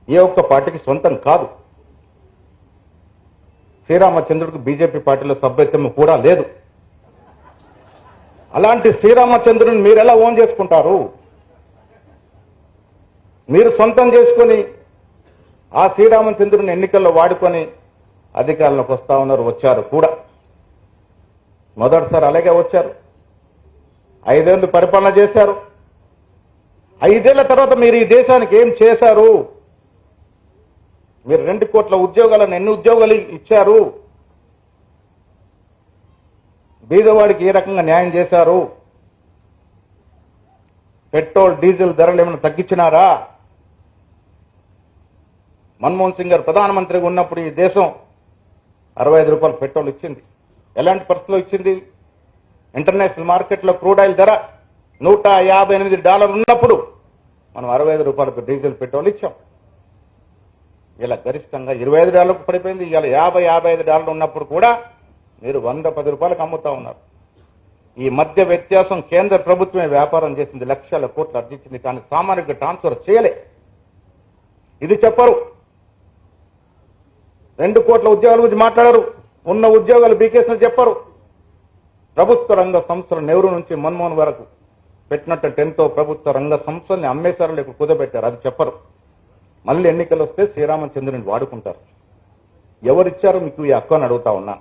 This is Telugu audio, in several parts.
ఏ ఒక్క పార్టీకి సొంతం కాదు. శ్రీరామచంద్రుడికి బీజేపీ పార్టీలో సభ్యత్వం కూడా లేదు. అలాంటి శ్రీరామచంద్రుని మీరు ఎలా ఓన్ చేసుకుంటారు? మీరు సొంతం చేసుకొని ఆ శ్రీరామచంద్రుని ఎన్నికల్లో వాడుకొని అధికారంలోకి వస్తా ఉన్నారు, వచ్చారు కూడా. మొదటిసారి అలాగే వచ్చారు, 5 ఏళ్ళు పరిపాలన చేశారు. 5 ఏళ్ల తర్వాత మీరు ఈ దేశానికి ఏం చేశారు? మీరు 2 కోట్ల ఉద్యోగాలను ఎన్ని ఉద్యోగాలు ఇచ్చారు? బీదవాడికి ఏ రకంగా న్యాయం చేశారు? పెట్రోల్ డీజిల్ ధరలు ఏమైనా తగ్గించినారా? మన్మోహన్ సింగ్ గారు ప్రధానమంత్రిగా ఉన్నప్పుడు ఈ దేశం 65 రూపాయలు పెట్రోల్ ఇచ్చింది. ఎలాంటి పరిస్థితుల్లో ఇచ్చింది? ఇంటర్నేషనల్ మార్కెట్లో క్రూడ్ ఆయిల్ ధర $158 ఉన్నప్పుడు మనం 65 రూపాయలకు డీజిల్ పెట్రోల్ ఇచ్చాం. ఇలా గరిష్టంగా $25 పడిపోయింది. ఇలా $50-55 ఉన్నప్పుడు కూడా మీరు 110 రూపాయలకు అమ్ముతా ఉన్నారు. ఈ మధ్య వ్యత్యాసం కేంద్ర ప్రభుత్వమే వ్యాపారం చేసింది, లక్షల కోట్లు అర్జించింది, కానీ సామాన్యుడికి ట్రాన్స్ఫర్ చేయలే. ఇది చెప్పరు. 2 కోట్ల ఉద్యోగాల గురించి మాట్లాడరు. ఉన్న ఉద్యోగాలు బీకేసిన చెప్పరు. ప్రభుత్వ రంగ సంస్థలు నెహ్రూ నుంచి మన్మోహన్ వరకు పెట్టినట్టు 10తో ప్రభుత్వ రంగ సంస్థల్ని అమ్మేశారు, లేక కుదబెట్టారు, అది చెప్పరు. మళ్ళీ ఎన్నికలు వస్తే శ్రీరామచంద్రుని వాడుకుంటారు. ఎవరిచ్చారు మీకు ఈ హక్కు అని అడుగుతా ఉన్నా.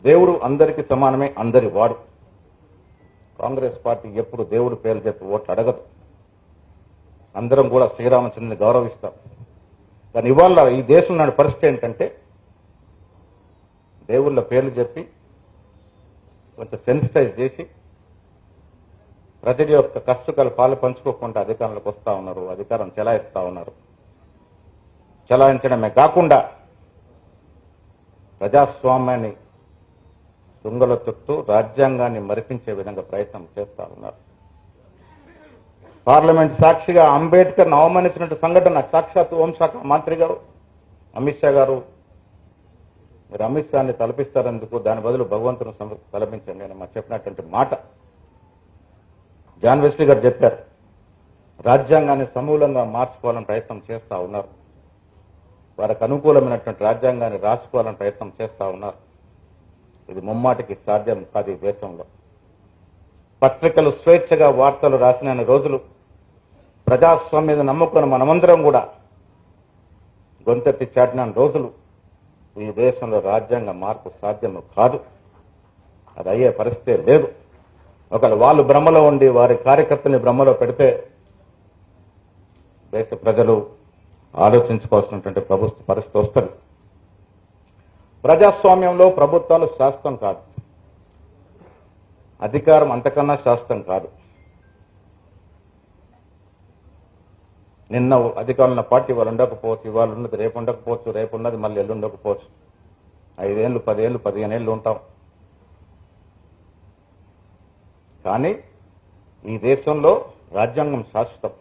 దేవుడు అందరికీ సమానమే, అందరి వాడు. కాంగ్రెస్ పార్టీ ఎప్పుడు దేవుడు పేరు చెప్పి ఓట్లు అడగదు. అందరం కూడా శ్రీరామచంద్రుని గౌరవిస్తాం. కానీ ఇవాళ ఈ దేశంలో నాడు పరిస్థితి ఏంటంటే దేవుళ్ళ పేర్లు చెప్పి కొంచెం సెన్సిటైజ్ చేసి ప్రజల యొక్క కష్టకాలు పాలు పంచుకోకుండా అధికారంలోకి వస్తా ఉన్నారు, అధికారం చెలాయిస్తా ఉన్నారు. చెలాయించడమే కాకుండా ప్రజాస్వామ్యాన్ని తుంగలో తొక్తూ రాజ్యాంగాన్ని మరిపించే విధంగా ప్రయత్నం చేస్తా ఉన్నారు. పార్లమెంట్ సాక్షిగా అంబేద్కర్ను అవమానించినట్టు సంఘటన సాక్షాత్ హోంశాఖ మంత్రి గారు అమిత్ షా గారు, మీరు అమిత్ షాని తలపిస్తారెందుకు, దాని బదులు భగవంతుని తలపించండి అని మాకు చెప్పినటువంటి మాట జాన్ వెస్లీ గారు చెప్పారు. రాజ్యాంగాన్ని సమూలంగా మార్చుకోవాలని ప్రయత్నం చేస్తా ఉన్నారు. వారికి అనుకూలమైనటువంటి రాజ్యాంగాన్ని రాసుకోవాలని ప్రయత్నం చేస్తా ఉన్నారు. ఇది ముమ్మాటికి సాధ్యం కాదు ఈ దేశంలో. పత్రికలు స్వేచ్ఛగా వార్తలు రాసిన రోజులు, ప్రజాస్వామ్యం మీద నమ్ముకున్న మనమందరం కూడా గొంతెత్తి చాటిన రోజులు ఈ దేశంలో రాజ్యాంగ మార్పు సాధ్యం కాదు. అది అయ్యే పరిస్థితే లేదు. ఒకవేళ వాళ్ళు భ్రమలో ఉండి వారి కార్యకర్తల్ని భ్రమలో పెడితే దేశ ప్రజలు ఆలోచించుకోవాల్సినటువంటి పరిస్థితి వస్తుంది. ప్రజాస్వామ్యంలో ప్రభుత్వాలు శాస్త్రం కాదు, అధికారం అంతకన్నా శాస్త్రం కాదు. నిన్న అధికారుల పార్టీ వాళ్ళు ఉండకపోవచ్చు, ఇవాళ ఉన్నది రేపు ఉండకపోవచ్చు, రేపు ఉన్నది మళ్ళీ ఎల్లు ఉండకపోవచ్చు. 5 ఏళ్ళు 10 ఏళ్ళు 15 ఏళ్ళు ఉంటాం. కానీ ఈ దేశంలో రాజ్యాంగం శాశ్వతం.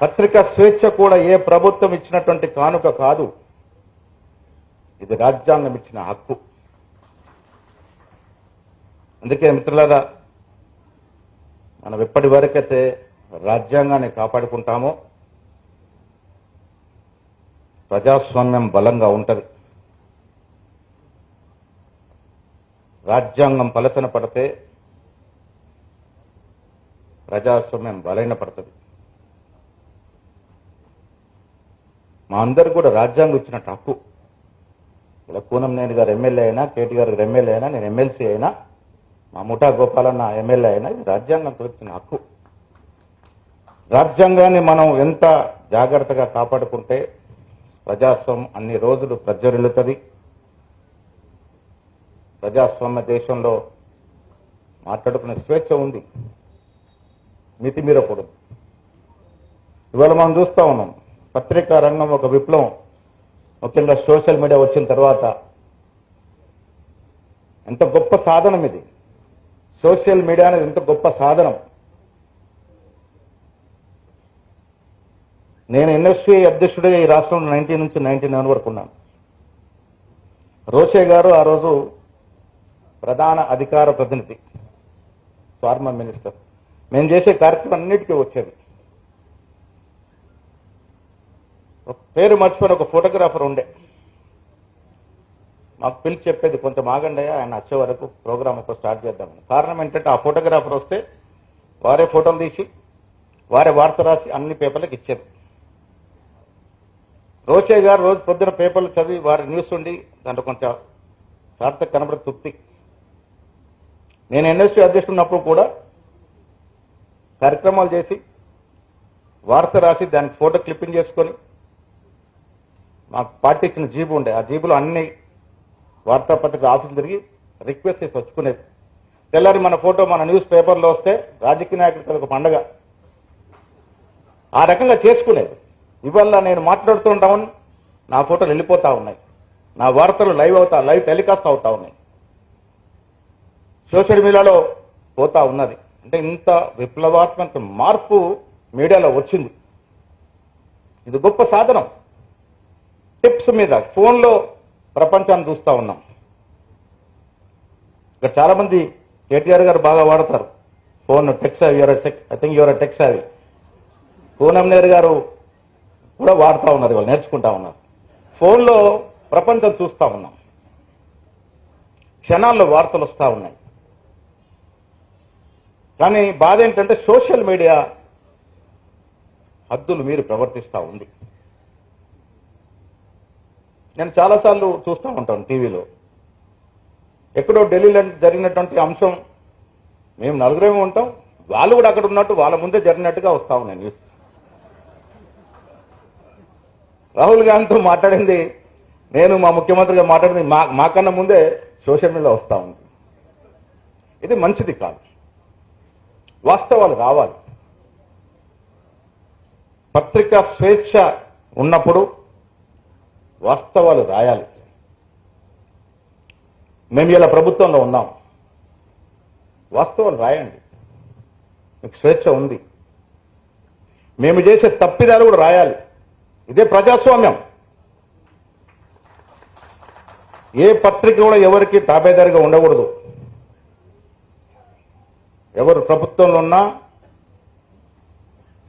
పత్రికా స్వేచ్ఛ కూడా ఏ ప్రభుత్వం ఇచ్చినటువంటి కానుక కాదు, ఇది రాజ్యాంగం ఇచ్చిన హక్కు. అందుకే మిత్రులారా, మనం ఎప్పటి వరకైతే రాజ్యాంగాన్ని కాపాడుకుంటామో ప్రజాస్వామ్యం బలంగా ఉంటుంది. రాజ్యాంగం పలసన పడితే ప్రజాస్వామ్యం బలైన పడుతుంది. మా అందరికి కూడా రాజ్యాంగం ఇచ్చినట్టు హక్కు. ఇలా కూనంనేని గారు ఎమ్మెల్యే అయినా, కేటీ గారు ఎమ్మెల్యే అయినా, నేను ఎమ్మెల్సీ అయినా, మా ముఠా గోపాలన్న ఎమ్మెల్యే అయినా, ఇది రాజ్యాంగంతో ఇచ్చిన హక్కు. రాజ్యాంగాన్ని మనం ఎంత జాగ్రత్తగా కాపాడుకుంటే ప్రజాస్వామ్యం అన్ని రోజులు ప్రజ్వరిల్లుతుంది. ప్రజాస్వామ్య దేశంలో మాట్లాడుకునే స్వేచ్ఛ ఉంది, మితిమీరకూడదు. ఇవాళ మనం చూస్తా ఉన్నాం, పత్రికా రంగం ఒక విప్లవం, ముఖ్యంగా సోషల్ మీడియా వచ్చిన తర్వాత ఎంత గొప్ప సాధనం ఇది. సోషల్ మీడియా అనేది ఎంత గొప్ప సాధనం. నేను ఎన్ఎస్సీ అధ్యక్షుడిగా ఈ రాష్ట్రంలో 19 నుంచి 99 వరకు ఉన్నాను. రోషే గారు ఆ రోజు ప్రధాన అధికార ప్రతినిధి, ఫార్మర్ మినిస్టర్. మేము చేసే కార్యక్రమం అన్నిటికీ వచ్చేది. ఒక పేరు మర్చిపోయిన ఒక ఫోటోగ్రాఫర్ ఉండే, మాకు పిలిచి చెప్పేది కొంచెం ఆగండి ఆయన వచ్చే వరకు ప్రోగ్రామ్ ఒక స్టార్ట్ చేద్దామని. కారణం ఏంటంటే ఆ ఫోటోగ్రాఫర్ వస్తే వారే ఫోటోలు తీసి వారే వార్త రాసి అన్ని పేపర్లకు ఇచ్చేది. రోచయ్య గారు రోజు పొద్దున పేపర్లు చదివి వారి న్యూస్ ఉండి దాంట్లో కొంచెం సార్థక కనబడే తృప్తి. నేను ఎన్ఎస్టీ అధ్యక్షుడు ఉన్నప్పుడు కూడా కార్యక్రమాలు చేసి వార్త రాసి దానికి ఫోటో క్లిప్పింగ్ చేసుకొని మాకు పార్టీ ఇచ్చిన జీబు ఉండే, ఆ జీబులో అన్ని వార్తాపత్రిక ఆఫీసులు తిరిగి రిక్వెస్ట్ చేసి వచ్చుకునేది. తెల్లారి మన ఫోటో మన న్యూస్ పేపర్లో వస్తే రాజకీయ నాయకుడికి ఒక పండగ, ఆ రకంగా చేసుకునేది. ఇవాళ నేను మాట్లాడుతుంటామని నా ఫోటోలు వెళ్ళిపోతా ఉన్నాయి, నా వార్తలు లైవ్ టెలికాస్ట్ అవుతా ఉన్నాయి, సోషల్ మీడియాలో పోతా ఉన్నది. అంటే ఇంత విప్లవాత్మక మార్పు మీడియాలో వచ్చింది. ఇది గొప్ప సాధనం. టిప్స్ మీద ఫోన్లో ప్రపంచాన్ని చూస్తూ ఉన్నాం. ఇక్కడ చాలా మంది కేటీఆర్ గారు బాగా వాడతారు phone, texts I think your texts అవి. పూనం నేరు గారు కూడా వాడుతూ ఉన్నారు, వాళ్ళు నేర్చుకుంటా ఉన్నారు. ఫోన్లో ప్రపంచం చూస్తూ ఉన్నాం, క్షణాల్లో వార్తలు వస్తూ ఉన్నాయి. కానీ బాధ ఏంటంటే సోషల్ మీడియా హద్దులు మీరు ప్రవర్తిస్తూ ఉంది. నేను చాలాసార్లు చూస్తూ ఉంటాను టీవీలో, ఎక్కడో ఢిల్లీలో జరిగినటువంటి అంశం మేము నలుగురేమో ఉంటాం, వాళ్ళు కూడా అక్కడ ఉన్నట్టు వాళ్ళ ముందే జరిగినట్టుగా వస్తా ఉన్నాయి న్యూస్. రాహుల్ గాంధీతో మాట్లాడింది నేను, మా ముఖ్యమంత్రిగా మాట్లాడింది మాకన్నా ముందే సోషల్ మీడియాలో వస్తూ ఉంది. ఇది మంచిది కాదు. వాస్తవాలు రావాలి. పత్రికా స్వేచ్ఛ ఉన్నప్పుడు వాస్తవాలు రాయాలి. మేము ఇలా ప్రభుత్వంలో ఉన్నాం, వాస్తవాలు రాయండి, మీకు స్వేచ్ఛ ఉంది. మేము చేసే తప్పిదాలు కూడా రాయాలి. ఇదే ప్రజాస్వామ్యం. ఏ పత్రిక కూడా ఎవరికి తాబేదారిగా ఉండకూడదు. ఎవరు ప్రభుత్వంలో ఉన్నా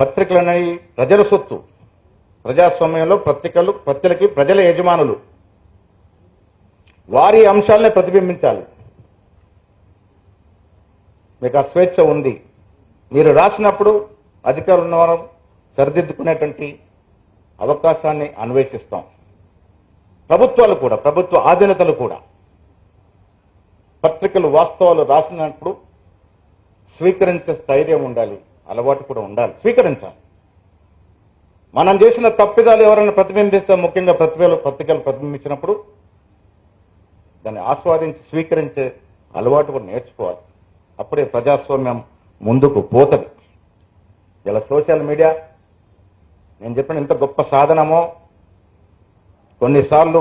పత్రికలనేవి ప్రజల సొత్తు. ప్రజాస్వామ్యంలో పత్రికలకి ప్రజల యజమానులు. వారి అంశాలనే ప్రతిబింబించాలి. మీకు ఆ స్వేచ్ఛ ఉంది. మీరు రాసినప్పుడు అధికారులు ఉన్నవారు సరిదిద్దుకునేటువంటి అవకాశాన్ని అన్వేషిస్తాం. ప్రభుత్వాలు కూడా, ప్రభుత్వ ఆధీనతలు కూడా పత్రికలు వాస్తవాలు రాసినప్పుడు స్వీకరించే స్థైర్యం ఉండాలి, అలవాటు కూడా ఉండాలి. స్వీకరించాలి. మనం చేసిన తప్పిదాలు ఎవరైనా ప్రతిబింబిస్తే, ముఖ్యంగా పత్రికలు ప్రతిబింబించినప్పుడు దాన్ని ఆస్వాదించి స్వీకరించే అలవాటు కూడా నేర్చుకోవాలి. అప్పుడే ప్రజాస్వామ్యం ముందుకు పోతుంది. ఇలా సోషల్ మీడియా నేను చెప్పిన ఇంత గొప్ప సాధనమో కొన్నిసార్లు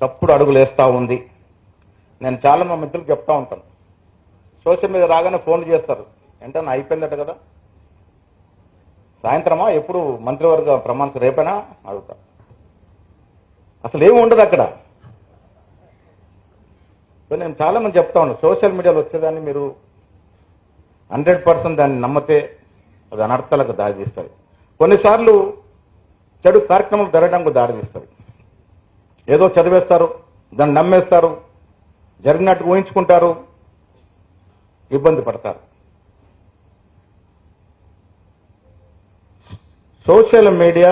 తప్పుడు అడుగులు వేస్తూ ఉంది. నేను చాలా మా మిత్రులకు చెప్తా ఉంటాను, సోషల్ మీడియా రాగానే ఫోన్లు చేస్తారు, ఏంటన్నా అయిపోయిందట కదా, సాయంత్రమా, ఎప్పుడు మంత్రివర్గ ప్రమాణ రేపైనా అడుగుతా. అసలు ఏమి ఉండదు అక్కడ. నేను చాలా మంది చెప్తా ఉన్నాను, సోషల్ మీడియాలో వచ్చేదాన్ని మీరు 100% దాన్ని నమ్మితే అది అనర్థాలకు దారితీస్తుంది. కొన్నిసార్లు చెడు కార్యక్రమాలు జరగడానికి దారితీస్తుంది. ఏదో చదివేస్తారు, దాన్ని నమ్మేస్తారు, జరిగినట్టు ఊహించుకుంటారు, ఇబ్బంది పడతారు. సోషల్ మీడియా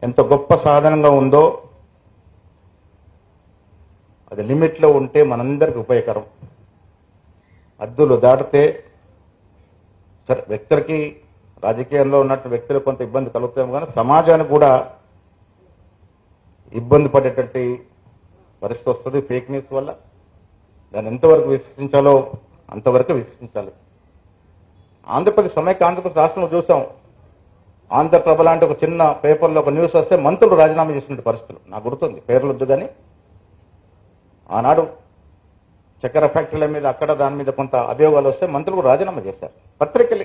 ఎంత గొప్ప సాధనంగా ఉందో అది లిమిట్లో ఉంటే మనందరికీ ఉపయోగకరం. హద్దులు దాటితే సరే, వ్యక్తులకి రాజకీయాల్లో ఉన్నట్టు వ్యక్తులకు కొంత ఇబ్బంది కలుగుతాం, కానీ సమాజానికి కూడా ఇబ్బంది పడేటటువంటి పరిస్థితి వస్తుంది ఫేక్ న్యూస్ వల్ల. దాన్ని ఎంతవరకు విశ్వసించాలో అంతవరకు విశ్వసించాలి. ఆంధ్రప్రదేశ్ రాష్ట్రంలో చూసాం. ఆంధ్రప్రభ లాంటి ఒక చిన్న పేపర్లో ఒక న్యూస్ వస్తే మంత్రులు రాజీనామా చేసిన పరిస్థితులు నాకు గుర్తుంది. పేర్లు వద్దు, కానీ ఆనాడు చక్కెర ఫ్యాక్టరీల మీద అక్కడ దాని మీద కొంత అభియోగాలు వస్తే మంత్రులు రాజీనామా చేశారు. పత్రికలు